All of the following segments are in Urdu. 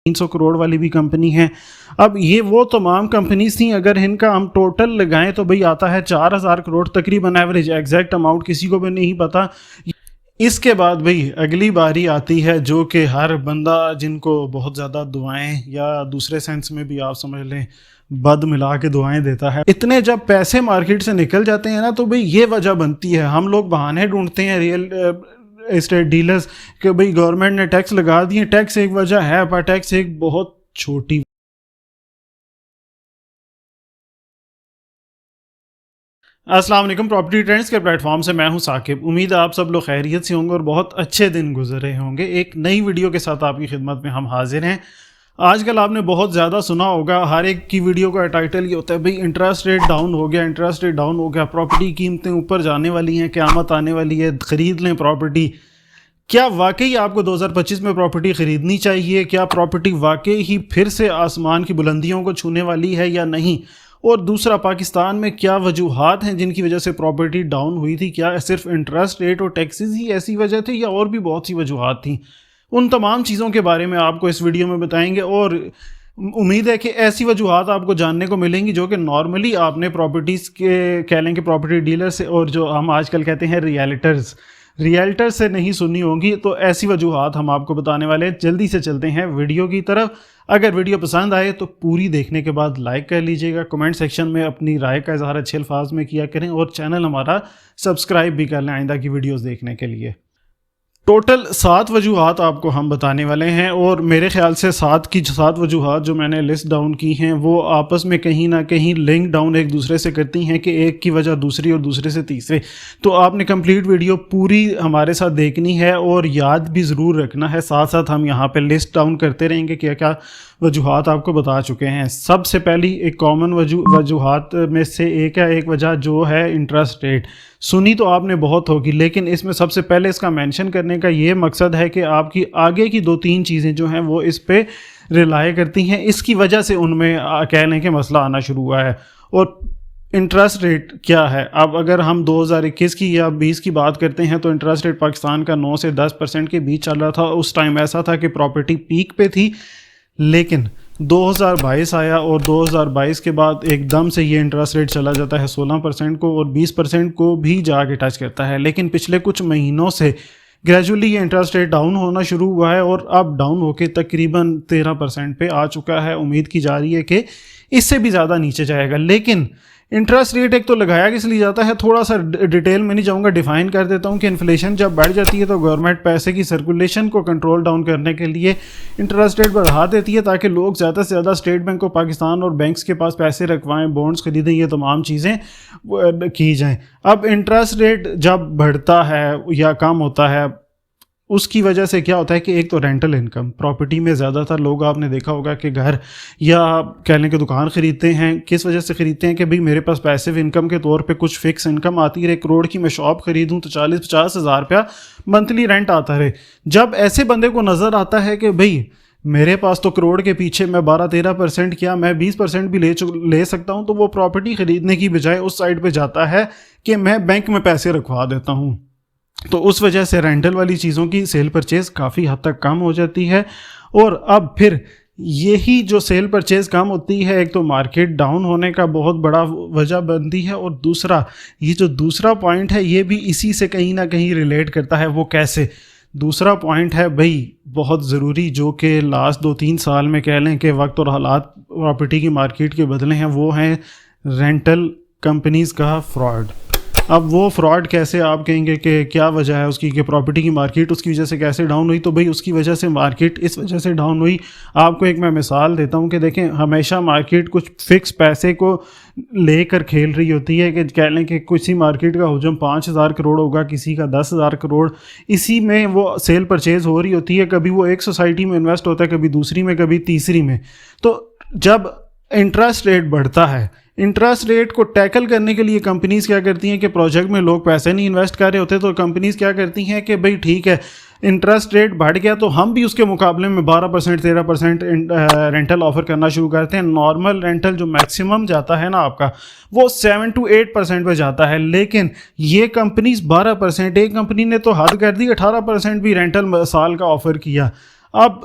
300 کروڑ والی بھی کمپنی ہے. اب یہ وہ تمام کمپنیز تھیں, اگر ان کا ہم ٹوٹل لگائیں تو بھئی آتا ہے 4000 کروڑ تقریباً ایوریج, ایگزیکٹ اماؤنٹ کسی کو بھی نہیں پتا. اس کے بعد بھئی اگلی باری آتی ہے جو کہ ہر بندہ جن کو بہت زیادہ دعائیں یا دوسرے سینس میں بھی آپ سمجھ لیں بد ملا کے دعائیں دیتا ہے, اتنے جب پیسے مارکیٹ سے نکل جاتے ہیں نا تو بھئی یہ وجہ بنتی ہے. ہم لوگ بہانے ڈھونڈتے ہیں ریئل اسٹیٹ ڈیلرز کہ بھئی گورنمنٹ نے ٹیکس لگا دیے, ٹیکس ایک وجہ ہے پر ٹیکس ایک بہت چھوٹی. السلام علیکم, پراپرٹی ٹرینڈز کے پلیٹ فارم سے میں ہوں ثاقب. امید ہے آپ سب لوگ خیریت سے ہوں گے اور بہت اچھے دن گزر رہے ہوں گے. ایک نئی ویڈیو کے ساتھ آپ کی خدمت میں ہم حاضر ہیں. آج کل آپ نے بہت زیادہ سنا ہوگا, ہر ایک کی ویڈیو کا ٹائٹل یہ ہوتا ہے بھئی انٹرسٹ ریٹ ڈاؤن ہو گیا, انٹرسٹ ریٹ ڈاؤن ہو گیا, پراپرٹی قیمتیں اوپر جانے والی ہیں, قیامت آنے والی ہے, خرید لیں پراپرٹی. کیا واقعی آپ کو 2025 میں پراپرٹی خریدنی چاہیے؟ کیا پراپرٹی واقعی ہی پھر سے آسمان کی بلندیوں کو چھونے والی ہے یا نہیں؟ اور دوسرا, پاکستان میں کیا وجوہات ہیں جن کی وجہ سے پراپرٹی ڈاؤن ہوئی تھی؟ کیا صرف انٹرسٹ ریٹ اور ٹیکسز ہی ایسی وجہ تھی یا اور بھی بہت سی وجوہات تھیں؟ ان تمام چیزوں کے بارے میں آپ کو اس ویڈیو میں بتائیں گے, اور امید ہے کہ ایسی وجوہات آپ کو جاننے کو ملیں گی جو کہ نارملی آپ نے پراپرٹیز کے کہہ لیں کہ پراپرٹی ڈیلر سے اور جو ہم آج کل کہتے ہیں ریئلٹر سے نہیں سنی ہوں گی. تو ایسی وجوہات ہم آپ کو بتانے والے ہیں. جلدی سے چلتے ہیں ویڈیو کی طرف. اگر ویڈیو پسند آئے تو پوری دیکھنے کے بعد لائک کر لیجئے گا, کمنٹ سیکشن میں اپنی رائے کا اظہار اچھے الفاظ میں کیا کریں, اور چینل ہمارا سبسکرائب بھی کر لیں آئندہ کی ویڈیوز دیکھنے کے لیے. ٹوٹل 7 وجوہات آپ کو ہم بتانے والے ہیں, اور میرے خیال سے 7 وجوہات جو میں نے لسٹ ڈاؤن کی ہیں وہ آپس میں کہیں نہ کہیں لنک ڈاؤن ایک دوسرے سے کرتی ہیں کہ ایک کی وجہ دوسری اور دوسرے سے تیسرے. تو آپ نے کمپلیٹ ویڈیو پوری ہمارے ساتھ دیکھنی ہے اور یاد بھی ضرور رکھنا ہے. ساتھ ساتھ ہم یہاں پہ لسٹ ڈاؤن کرتے رہیں گے کیا کیا وجوہات آپ کو بتا چکے ہیں. سب سے پہلی ایک کامن وجوہات میں سے ایک وجہ جو ہے انٹرسٹ ریٹ. سنی تو آپ نے بہت ہوگی, لیکن اس میں سب سے پہلے اس کا مینشن کرنے کا یہ مقصد ہے کہ آپ کی آگے کی 2-3 چیزیں جو ہیں وہ اس پہ ریلائے کرتی ہیں. اس کی وجہ سے ان میں کہہ لیں کہ مسئلہ آنا شروع ہوا ہے. اور انٹرسٹ ریٹ کیا ہے؟ اب اگر ہم 2021 کی یا 20 کی بات کرتے ہیں تو انٹرسٹ ریٹ پاکستان کا 9 سے 10% کے بیچ چل رہا تھا. اس ٹائم ایسا تھا کہ پراپرٹی پیک پہ تھی, لیکن 2022 آیا اور 2022 کے بعد ایک دم سے یہ انٹرسٹ ریٹ چلا جاتا ہے 16% کو, اور 20% کو بھی جا کے ٹچ کرتا ہے. لیکن پچھلے کچھ مہینوں سے گریجولی یہ انٹرسٹ ریٹ ڈاؤن ہونا شروع ہوا ہے, اور اب ڈاؤن ہو کے تقریباً 13% پہ آ چکا ہے. امید کی جا رہی ہے کہ اس سے بھی زیادہ نیچے جائے گا. لیکن انٹرسٹ ریٹ ایک تو لگایا کس لیے جاتا ہے, تھوڑا سا ڈیٹیل میں نہیں جاؤں گا, ڈیفائن کر دیتا ہوں کہ انفلیشن جب بڑھ جاتی ہے تو گورنمنٹ پیسے کی سرکولیشن کو کنٹرول ڈاؤن کرنے کے لیے انٹرسٹ ریٹ بڑھا دیتی ہے تاکہ لوگ زیادہ سے زیادہ اسٹیٹ بینک آف پاکستان اور بینکس کے پاس پیسے رکھوائیں, بونڈز خریدیں, یہ تمام چیزیں کی جائیں. اب انٹرسٹ ریٹ جب بڑھتا ہے یا کم ہوتا ہے, اس کی وجہ سے کیا ہوتا ہے کہ ایک تو رینٹل انکم, پراپرٹی میں زیادہ تر لوگ آپ نے دیکھا ہوگا کہ گھر یا کہہ لیں کہ دکان خریدتے ہیں. کس وجہ سے خریدتے ہیں کہ بھئی میرے پاس پیسیو انکم کے طور پہ کچھ فکس انکم آتی رہے. 1 کروڑ کی میں شاپ خریدوں تو 40-50 ہزار روپیہ منتھلی رینٹ آتا رہے. جب ایسے بندے کو نظر آتا ہے کہ بھئی میرے پاس تو کروڑ کے پیچھے میں 12-13% کیا میں 20% بھی لے سکتا ہوں, تو وہ پراپرٹی خریدنے کی بجائے اس سائڈ پہ جاتا ہے کہ میں بینک میں پیسے رکھوا دیتا ہوں. تو اس وجہ سے رینٹل والی چیزوں کی سیل پرچیز کافی حد تک کم ہو جاتی ہے. اور اب پھر یہی جو سیل پرچیز کم ہوتی ہے, ایک تو مارکیٹ ڈاؤن ہونے کا بہت بڑا وجہ بنتی ہے, اور دوسرا یہ جو دوسرا پوائنٹ ہے یہ بھی اسی سے کہیں نہ کہیں ریلیٹ کرتا ہے. وہ کیسے؟ دوسرا پوائنٹ ہے بھئی بہت ضروری, جو کہ لاسٹ 2-3 سال میں کہہ لیں کہ وقت اور حالات پراپرٹی کی مارکیٹ کے بدلے ہیں, وہ ہیں رینٹل کمپنیز کا فراڈ. اب وہ فراڈ کیسے آپ کہیں گے کہ کیا وجہ ہے اس کی کہ پراپرٹی کی مارکیٹ اس کی وجہ سے کیسے ڈاؤن ہوئی؟ تو بھئی اس کی وجہ سے مارکیٹ اس وجہ سے ڈاؤن ہوئی. آپ کو ایک میں مثال دیتا ہوں کہ دیکھیں, ہمیشہ مارکیٹ کچھ فکس پیسے کو لے کر کھیل رہی ہوتی ہے, کہ کہہ لیں کہ کسی مارکیٹ کا حجم 5000 کروڑ ہوگا, کسی کا 10,000 کروڑ, اسی میں وہ سیل پرچیز ہو رہی ہوتی ہے. کبھی وہ ایک سوسائٹی میں انویسٹ ہوتا ہے, کبھی دوسری میں, کبھی تیسری میں. تو جب انٹرسٹ ریٹ بڑھتا ہے, انٹرسٹ ریٹ کو ٹیکل کرنے کے لیے کمپنیز کیا کرتی ہیں کہ پروجیکٹ میں لوگ پیسے نہیں انویسٹ کر رہے ہوتے, تو کمپنیز کیا کرتی ہیں کہ بھئی ٹھیک ہے انٹرسٹ ریٹ بڑھ گیا تو ہم بھی اس کے مقابلے میں 12%-13% رینٹل آفر کرنا شروع کرتے ہیں. نارمل رینٹل جو میکسیمم جاتا ہے نا آپ کا, وہ 7-8% پہ جاتا ہے, لیکن یہ کمپنیز 12%, ایک کمپنی نے تو حد کر دی 18% بھی رینٹل سال کا آفر کیا. اب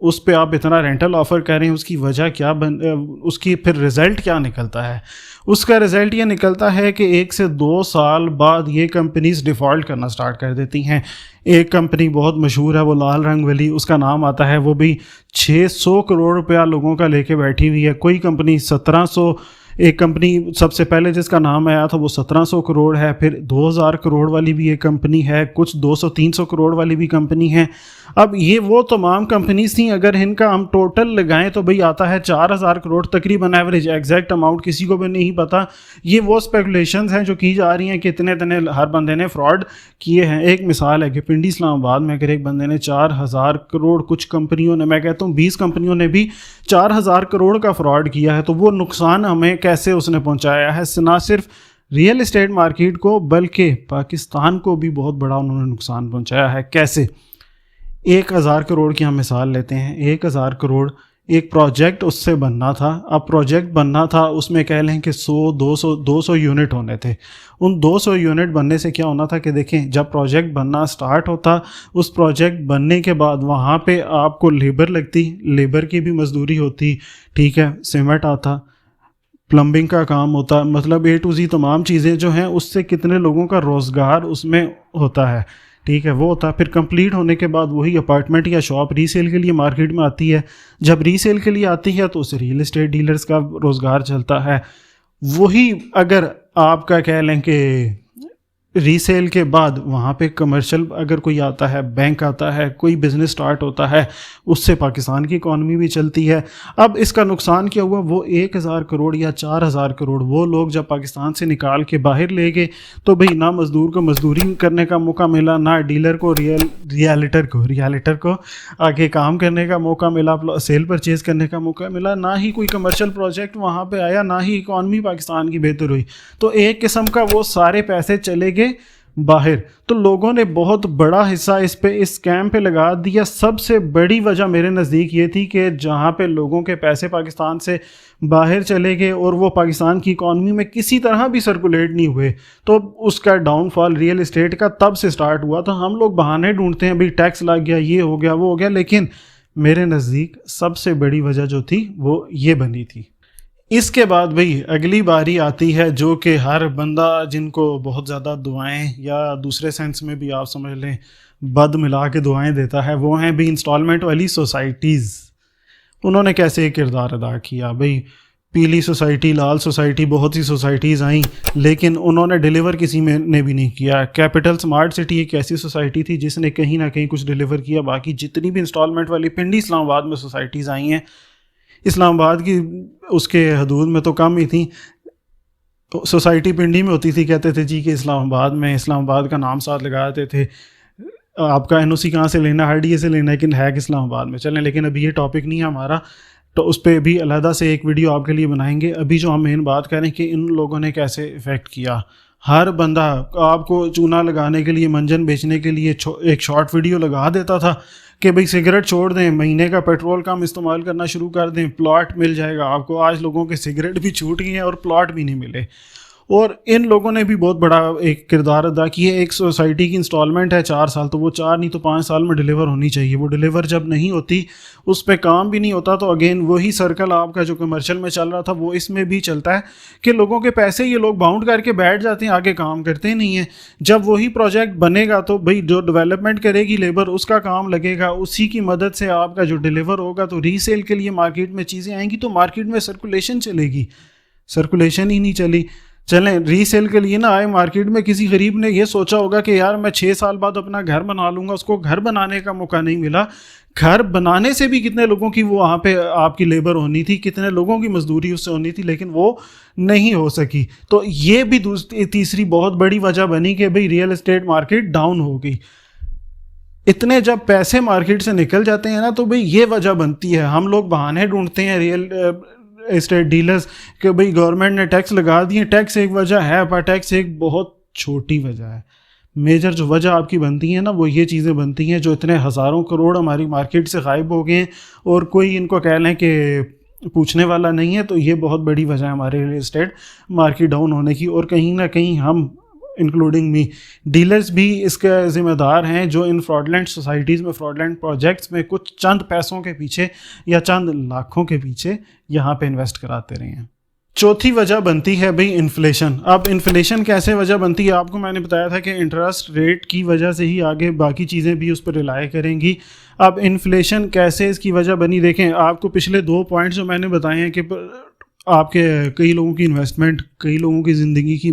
اس پہ آپ اتنا رینٹل آفر کر رہے ہیں, اس کی وجہ کیا اس کی پھر رزلٹ کیا نکلتا ہے؟ اس کا رزلٹ یہ نکلتا ہے کہ 1 سے 2 سال بعد یہ کمپنیز ڈیفالٹ کرنا سٹارٹ کر دیتی ہیں. ایک کمپنی بہت مشہور ہے, وہ لال رنگ والی, اس کا نام آتا ہے, وہ بھی 600 کروڑ روپیہ لوگوں کا لے کے بیٹھی ہوئی ہے. کوئی کمپنی 1700, ایک کمپنی سب سے پہلے جس کا نام آیا تھا وہ 1700 کروڑ ہے, پھر 2000 کروڑ والی بھی ایک کمپنی ہے, کچھ 200-300 کروڑ والی بھی کمپنی ہے. اب یہ وہ تمام کمپنیز تھیں, اگر ان کا ہم ٹوٹل لگائیں تو بھئی آتا ہے 4000 کروڑ تقریباً ایوریج, ایگزیکٹ اماؤنٹ کسی کو بھی نہیں پتا. یہ وہ اسپیکولیشنز ہیں جو کی جا رہی ہیں کہ اتنے ہر بندے نے فراڈ کیے ہیں. ایک مثال ہے کہ پنڈی اسلام آباد میں اگر ایک بندے نے 4000 کروڑ, کچھ کمپنیوں نے, میں کہتا ہوں 20 کمپنیوں نے بھی 4000 کروڑ کا فراڈ کیا ہے, تو وہ نقصان ہمیں کیسے اس نے پہنچایا ہے؟ نہ صرف ریئل اسٹیٹ مارکیٹ کو بلکہ پاکستان کو بھی بہت بڑا انہوں نے نقصان پہنچایا ہے. کیسے؟ 1000 کروڑ کی ہم مثال لیتے ہیں. 1000 کروڑ ایک پروجیکٹ اس سے بننا تھا. اب پروجیکٹ بننا تھا, اس میں کہہ لیں کہ 100-200 یونٹ ہونے تھے. ان 200 یونٹ بننے سے کیا ہونا تھا کہ دیکھیں, جب پروجیکٹ بننا سٹارٹ ہوتا, اس پروجیکٹ بننے کے بعد وہاں پہ آپ کو لیبر لگتی, لیبر کی بھی مزدوری ہوتی, ٹھیک ہے, سیمنٹ آتا, پلمبنگ کا کام ہوتا, مطلب A to Z تمام چیزیں جو ہیں, اس سے کتنے لوگوں کا روزگار اس میں ہوتا ہے, ٹھیک ہے, وہ ہوتا ہے. پھر کمپلیٹ ہونے کے بعد وہی اپارٹمنٹ یا شاپ ری سیل کے لیے مارکیٹ میں آتی ہے. جب ری سیل کے لیے آتی ہے تو اس ریئل اسٹیٹ ڈیلرز کا روزگار چلتا ہے. وہی اگر آپ کا کہہ لیں کہ ری سیل کے بعد وہاں پہ کمرشل اگر کوئی آتا ہے, بینک آتا ہے, کوئی بزنس سٹارٹ ہوتا ہے, اس سے پاکستان کی اکانومی بھی چلتی ہے. اب اس کا نقصان کیا ہوا؟ وہ 1000 کروڑ یا 4000 کروڑ وہ لوگ جب پاکستان سے نکال کے باہر لے گئے تو بھئی نہ مزدور کو مزدوری کرنے کا موقع ملا, نہ ڈیلر کو ریالٹر کو آگے کام کرنے کا موقع ملا, سیل پرچیز کرنے کا موقع ملا, نہ ہی کوئی کمرشل پروجیکٹ وہاں پہ آیا, نہ ہی اکانومی پاکستان کی بہتر ہوئی. تو ایک قسم کا وہ سارے پیسے چلے گئے باہر. تو لوگوں نے بہت بڑا حصہ اس اسکیم پہ لگا دیا. سب سے بڑی وجہ میرے نزدیک یہ تھی کہ جہاں پہ لوگوں کے پیسے پاکستان سے باہر چلے گئے اور وہ پاکستان کی اکانومی میں کسی طرح بھی سرکولیٹ نہیں ہوئے, تو اس کا ڈاؤن فال ریئل اسٹیٹ کا تب سے سٹارٹ ہوا. تو ہم لوگ بہانے ڈھونڈتے ہیں, بھئی ٹیکس لگ گیا, یہ ہو گیا, وہ ہو گیا, لیکن میرے نزدیک سب سے بڑی وجہ جو تھی وہ یہ بنی تھی. اس کے بعد بھئی اگلی باری آتی ہے جو کہ ہر بندہ جن کو بہت زیادہ دعائیں یا دوسرے سینس میں بھی آپ سمجھ لیں بد ملا کے دعائیں دیتا ہے, وہ ہیں بھی انسٹالمنٹ والی سوسائٹیز. انہوں نے کیسے کردار ادا کیا؟ بھئی پیلی سوسائٹی, لال سوسائٹی, بہت سی سوسائٹیز آئیں, لیکن انہوں نے ڈیلیور کسی میں نے بھی نہیں کیا. کیپٹل سمارٹ سٹی ایک ایسی سوسائٹی تھی جس نے کہیں نہ کہیں کچھ ڈیلیور کیا. باقی جتنی بھی انسٹالمنٹ والی پنڈی اسلام آباد میں سوسائٹیز آئی ہیں, اسلام آباد کی اس کے حدود میں تو کم ہی تھیں, سوسائٹی پنڈی میں ہوتی تھی, کہتے تھے جی کہ اسلام آباد میں, اسلام آباد کا نام ساتھ لگا دیتے تھے, آپ کا NOC کہاں سے لینا, RDA سے لینا, لیکن ہے کہ اسلام آباد میں. چلیں, لیکن ابھی یہ ٹاپک نہیں ہے ہمارا, تو اس پہ بھی علیحدہ سے ایک ویڈیو آپ کے لیے بنائیں گے. ابھی جو ہم مین بات کریں کہ ان لوگوں نے کیسے افیکٹ کیا. ہر بندہ آپ کو چونا لگانے کے لیے, منجن بیچنے کے لیے ایک شارٹ ویڈیو لگا دیتا تھا کہ بھئی سگریٹ چھوڑ دیں, مہینے کا پیٹرول کم استعمال کرنا شروع کر دیں, پلاٹ مل جائے گا آپ کو. آج لوگوں کے سگریٹ بھی چھوٹ گئے ہیں اور پلاٹ بھی نہیں ملے. اور ان لوگوں نے بھی بہت بڑا ایک کردار ادا کیا. ایک سوسائٹی کی انسٹالمنٹ ہے 4 سال, تو وہ 4 نہیں تو 5 سال میں ڈیلیور ہونی چاہیے. وہ ڈیلیور جب نہیں ہوتی, اس پہ کام بھی نہیں ہوتا, تو اگین وہی سرکل آپ کا جو کمرشل میں چل رہا تھا وہ اس میں بھی چلتا ہے کہ لوگوں کے پیسے یہ لوگ باؤنڈ کر کے بیٹھ جاتے ہیں, آگے کام کرتے نہیں ہیں. جب وہی پروجیکٹ بنے گا تو بھئی جو ڈیولپمنٹ کرے گی لیبر, اس کا کام لگے گا, اسی کی مدد سے آپ کا جو ڈیلیور ہوگا, تو ری سیل کے لیے مارکیٹ میں چیزیں آئیں گی, تو مارکیٹ میں سرکولیشن چلے گی. سرکولیشن ہی نہیں چلی. چلیں, ری سیل کے لیے نہ آئے مارکیٹ میں, کسی غریب نے یہ سوچا ہوگا کہ یار میں 6 سال بعد اپنا گھر بنا لوں گا, اس کو گھر بنانے کا موقع نہیں ملا. گھر بنانے سے بھی کتنے لوگوں کی وہ وہاں پہ آپ کی لیبر ہونی تھی, کتنے لوگوں کی مزدوری اس سے ہونی تھی, لیکن وہ نہیں ہو سکی. تو یہ بھی تیسری بہت بڑی وجہ بنی کہ بھئی ریئل اسٹیٹ مارکیٹ ڈاؤن ہو گئی. اتنے جب پیسے مارکیٹ سے نکل جاتے ہیں نا, تو بھئی یہ وجہ بنتی ہے. ہم لوگ بہانے ڈھونڈتے ہیں ریئل اسٹیٹ ڈیلرز کہ بھئی گورنمنٹ نے ٹیکس لگا دیے. ٹیکس ایک وجہ ہے, پر ٹیکس ایک بہت چھوٹی وجہ ہے. میجر جو وجہ آپ کی بنتی ہیں نا, وہ یہ چیزیں بنتی ہیں جو اتنے ہزاروں کروڑ ہماری مارکیٹ سے غائب ہو گئے ہیں اور کوئی ان کو کہہ لیں کہ پوچھنے والا نہیں ہے. تو یہ بہت بڑی وجہ ہے ہمارے ریئل اسٹیٹ مارکیٹ ڈاؤن ہونے کی. اور کہیں نہ کہیں ہم انکلوڈنگ می. ڈیلرز بھی اس کے ذمہ دار ہیں جو ان فراڈلنٹ سوسائٹیز میں فراڈلنٹ پروجیکٹس میں کچھ چند پیسوں کے پیچھے یا چند لاکھوں کے پیچھے یہاں پہ انویسٹ کراتے رہے ہیں. چوتھی وجہ بنتی ہے بھئی انفلیشن. اب انفلیشن کیسے وجہ بنتی ہے؟ آپ کو میں نے بتایا تھا کہ انٹرسٹ ریٹ کی وجہ سے ہی آگے باقی چیزیں بھی اس پر ریلائی کریں گی. اب انفلیشن کیسے اس کی وجہ بنی؟ دیکھیں آپ کو پچھلے 2 پوائنٹس جو میں نے بتائے ہیں کہ آپ کے کئی لوگوں کی انویسٹمنٹ، کئی لوگوں کی زندگی کی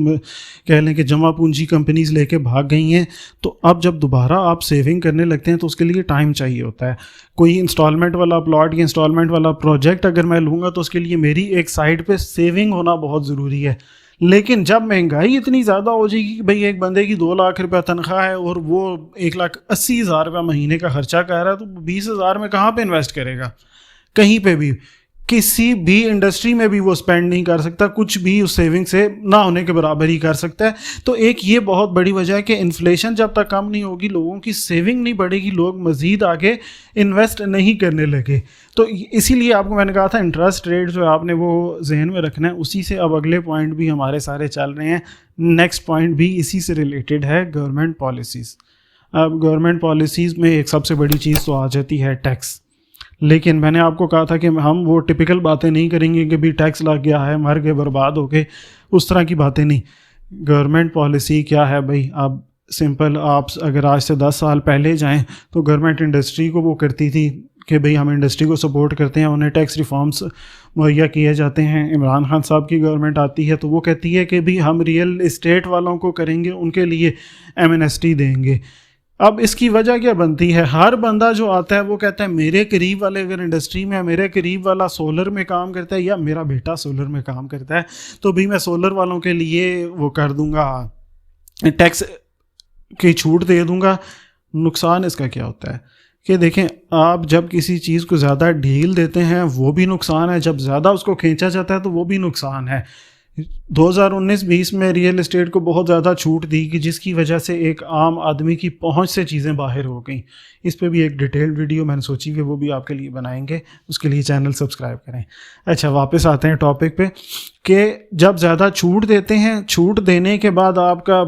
کہہ لیں کہ جمع پونجی کمپنیز لے کے بھاگ گئی ہیں. تو اب جب دوبارہ آپ سیونگ کرنے لگتے ہیں تو اس کے لیے ٹائم چاہیے ہوتا ہے. کوئی انسٹالمنٹ والا پلاٹ یا انسٹالمنٹ والا پروجیکٹ اگر میں لوں گا تو اس کے لیے میری ایک سائڈ پہ سیونگ ہونا بہت ضروری ہے. لیکن جب مہنگائی اتنی زیادہ ہو جائے گی کہ بھئی ایک بندے کی 2 لاکھ روپے تنخواہ ہے اور وہ 1,80,000 روپے مہینے کا خرچہ کر رہا ہے، تو 20,000 میں کہاں پہ انویسٹ کرے گا؟ کہیں پہ بھی، کسی بھی انڈسٹری میں بھی وہ سپینڈ نہیں کر سکتا، کچھ بھی اس سیونگ سے نہ ہونے کے برابر ہی کر سکتا ہے. تو ایک یہ بہت بڑی وجہ ہے کہ انفلیشن جب تک کم نہیں ہوگی، لوگوں کی سیونگ نہیں بڑھے گی، لوگ مزید آگے انویسٹ نہیں کرنے لگے. تو اسی لیے آپ کو میں نے کہا تھا انٹرسٹ ریٹ جو آپ نے وہ ذہن میں رکھنا ہے. اسی سے اب اگلے پوائنٹ بھی ہمارے سارے چل رہے ہیں. نیکسٹ پوائنٹ بھی اسی سے ریلیٹڈ ہے، گورنمنٹ پالیسیز. اب گورنمنٹ پالیسیز میں ایک سب سے بڑی چیز تو آ جاتی ہے ٹیکس. لیکن میں نے آپ کو کہا تھا کہ ہم وہ ٹپیکل باتیں نہیں کریں گے کہ بھی ٹیکس لگ گیا ہے، مر گئے، برباد ہو گئے، اس طرح کی باتیں نہیں. گورنمنٹ پالیسی کیا ہے بھائی؟ اب سمپل، آپ اگر آج سے 10 سال پہلے جائیں تو گورنمنٹ انڈسٹری کو وہ کرتی تھی کہ بھئی ہم انڈسٹری کو سپورٹ کرتے ہیں، انہیں ٹیکس ریفارمز مہیا کیے جاتے ہیں. عمران خان صاحب کی گورنمنٹ آتی ہے تو وہ کہتی ہے کہ بھی ہم ریئل اسٹیٹ والوں کو کریں گے، ان کے لیے ایمنسٹی دیں گے. اب اس کی وجہ کیا بنتی ہے؟ ہر بندہ جو آتا ہے وہ کہتا ہے میرے قریب والے اگر انڈسٹری میں، میرے قریب والا سولر میں کام کرتا ہے یا میرا بیٹا سولر میں کام کرتا ہے تو بھی میں سولر والوں کے لیے وہ کر دوں گا، ٹیکس کی چھوٹ دے دوں گا. نقصان اس کا کیا ہوتا ہے کہ دیکھیں، آپ جب کسی چیز کو زیادہ ڈھیل دیتے ہیں وہ بھی نقصان ہے، جب زیادہ اس کو کھینچا جاتا ہے تو وہ بھی نقصان ہے. 2019-20 میں ریئل اسٹیٹ کو بہت زیادہ چھوٹ دی کہ جس کی وجہ سے ایک عام آدمی کی پہنچ سے چیزیں باہر ہو گئیں. اس پہ بھی ایک ڈیٹیلڈ ویڈیو میں نے سوچی کہ وہ بھی آپ کے لیے بنائیں گے، اس کے لیے چینل سبسکرائب کریں. اچھا، واپس آتے ہیں ٹاپک پہ کہ جب زیادہ چھوٹ دیتے ہیں، چھوٹ دینے کے بعد آپ کا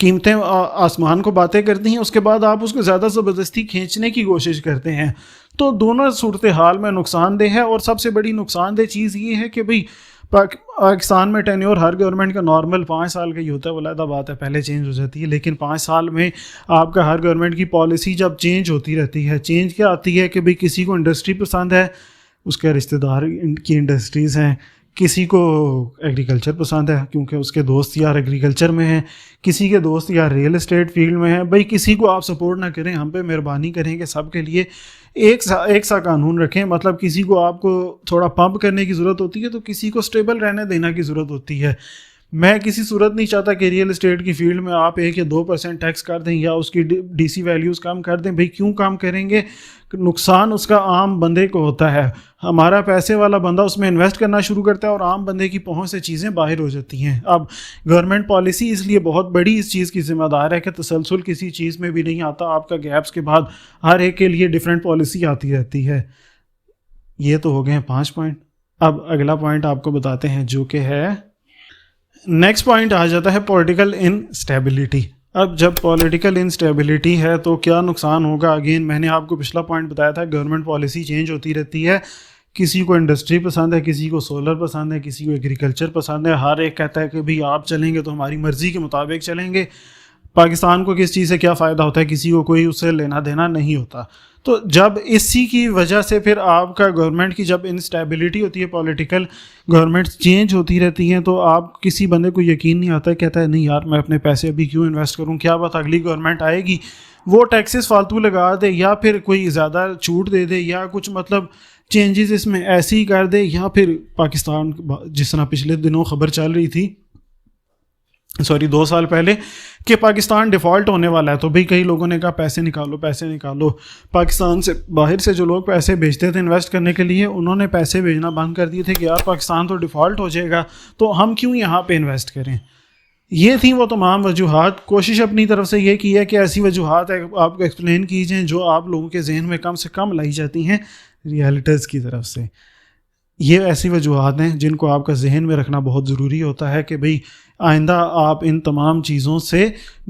قیمتیں آسمان کو باتیں کرتی ہیں، اس کے بعد آپ اس کو زیادہ زبردستی کھینچنے کی کوشش کرتے ہیں. تو دونوں صورتحال میں نقصان دہ ہے. اور سب سے بڑی نقصان دہ چیز یہ ہے کہ بھئی پاکستان میں ٹینیور ہر گورنمنٹ کا نارمل 5 سال کا ہی ہوتا ہے. علیحدہ بات ہے پہلے چینج ہو جاتی ہے، لیکن 5 سال میں آپ کا ہر گورنمنٹ کی پالیسی جب چینج ہوتی رہتی ہے. چینج کیا آتی ہے کہ بھئی کسی کو انڈسٹری پسند ہے، اس کے رشتہ دار کی انڈسٹریز ہیں. کسی کو ایگریکلچر پسند ہے کیونکہ اس کے دوست یار ایگریکلچر میں ہیں، کسی کے دوست یار ریئل اسٹیٹ فیلڈ میں ہیں. بھئی کسی کو آپ سپورٹ نہ کریں، ہم پہ مہربانی کریں کہ سب کے لیے ایک سا قانون رکھیں. مطلب کسی کو آپ کو تھوڑا پمپ کرنے کی ضرورت ہوتی ہے تو کسی کو سٹیبل رہنے دینا کی ضرورت ہوتی ہے. میں کسی صورت نہیں چاہتا کہ ریئل اسٹیٹ کی فیلڈ میں آپ 1 یا 2% ٹیکس کر دیں یا اس کی ڈی سی ویلیوز کم کر دیں. بھئی کیوں کام کریں گے؟ نقصان اس کا عام بندے کو ہوتا ہے. ہمارا پیسے والا بندہ اس میں انویسٹ کرنا شروع کرتا ہے اور عام بندے کی پہنچ سے چیزیں باہر ہو جاتی ہیں. اب گورنمنٹ پالیسی اس لیے بہت بڑی اس چیز کی ذمہ دار ہے کہ تسلسل کسی چیز میں بھی نہیں آتا. آپ کا گیپس کے بعد ہر ایک کے لیے ڈیفرنٹ پالیسی آتی رہتی ہے. یہ تو ہو گئے ہیں 5 پوائنٹ. اب اگلا پوائنٹ آپ کو بتاتے ہیں جو کہ ہے نیکسٹ پوائنٹ آ جاتا ہے پولیٹیکل انسٹیبلٹی. اب جب پولیٹیکل انسٹیبلٹی ہے تو کیا نقصان ہوگا؟ اگین میں نے آپ کو پچھلا پوائنٹ بتایا تھا، گورنمنٹ پالیسی چینج ہوتی رہتی ہے. کسی کو انڈسٹری پسند ہے، کسی کو سولر پسند ہے، کسی کو ایگریکلچر پسند ہے. ہر ایک کہتا ہے کہ بھئی آپ چلیں گے تو ہماری مرضی کے مطابق چلیں گے. پاکستان کو کس چیز سے کیا فائدہ ہوتا ہے؟ کسی کو کوئی اس سے لینا دینا نہیں ہوتا. تو جب اسی کی وجہ سے پھر آپ کا گورنمنٹ کی جب انسٹیبلٹی ہوتی ہے، پولیٹیکل گورنمنٹ چینج ہوتی رہتی ہیں، تو آپ کسی بندے کو یقین نہیں آتا ہے، کہتا ہے نہیں یار میں اپنے پیسے ابھی کیوں انویسٹ کروں، کیا بات اگلی گورنمنٹ آئے گی وہ ٹیکسز فالتو لگا دے یا پھر کوئی زیادہ چھوٹ دے دے یا کچھ مطلب چینجز اس میں ایسے ہی کر دے، یا پھر پاکستان جس طرح پچھلے دنوں خبر چل رہی تھی 2 سال پہلے کہ پاکستان ڈیفالٹ ہونے والا ہے. تو بھئی کئی لوگوں نے کہا پیسے نکالو پیسے نکالو. پاکستان سے باہر سے جو لوگ پیسے بھیجتے تھے انویسٹ کرنے کے لیے، انہوں نے پیسے بھیجنا بند کر دیے تھے کہ یار پاکستان تو ڈیفالٹ ہو جائے گا تو ہم کیوں یہاں پہ انویسٹ کریں. یہ تھیں وہ تمام وجوہات. کوشش اپنی طرف سے یہ کی ہے کہ ایسی وجوہات آپ کو ایکسپلین کی جائیں جو آپ لوگوں کے ذہن میں کم سے کم لائی جاتی ہیں ریئلٹرز کی طرف سے. یہ ایسی وجوہات ہیں جن کو آپ کا ذہن میں رکھنا بہت ضروری ہوتا ہے کہ بھئی آئندہ آپ ان تمام چیزوں سے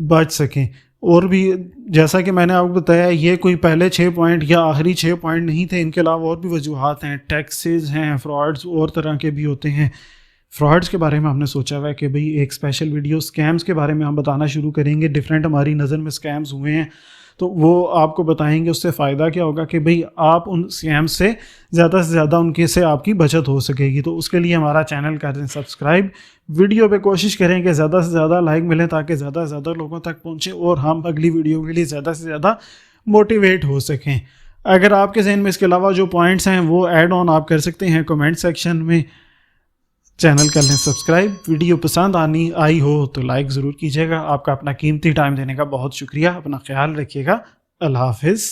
بچ سکیں. اور بھی جیسا کہ میں نے آپ کو بتایا یہ کوئی پہلے 6 پوائنٹ یا آخری 6 پوائنٹ نہیں تھے, ان کے علاوہ اور بھی وجوہات ہیں, ٹیکسز ہیں, فراڈز اور طرح کے بھی ہوتے ہیں. فراڈز کے بارے میں ہم نے سوچا ہوا ہے کہ بھئی ایک اسپیشل ویڈیو اسکیمز کے بارے میں ہم بتانا شروع کریں گے. ڈفرینٹ ہماری نظر میں اسکیمز ہوئے ہیں تو وہ آپ کو بتائیں گے. اس سے فائدہ کیا ہوگا کہ بھئی آپ ان اسکیم سے زیادہ ان کے سے آپ کی بچت ہو سکے گی. تو اس کے لیے ہمارا چینل کر دیں سبسکرائب. ویڈیو پہ کوشش کریں کہ زیادہ سے زیادہ لائک ملیں تاکہ زیادہ سے زیادہ لوگوں تک پہنچیں اور ہم اگلی ویڈیو کے لیے زیادہ سے زیادہ موٹیویٹ ہو سکیں. اگر آپ کے ذہن میں اس کے علاوہ جو پوائنٹس ہیں وہ ایڈ آن آپ کر سکتے ہیں کمنٹ سیکشن میں. چینل کر لیں سبسکرائب. ویڈیو پسند آئی ہو تو لائک ضرور کیجیے گا. آپ کا اپنا قیمتی ٹائم دینے کا بہت شکریہ. اپنا خیال رکھیے گا. اللہ حافظ.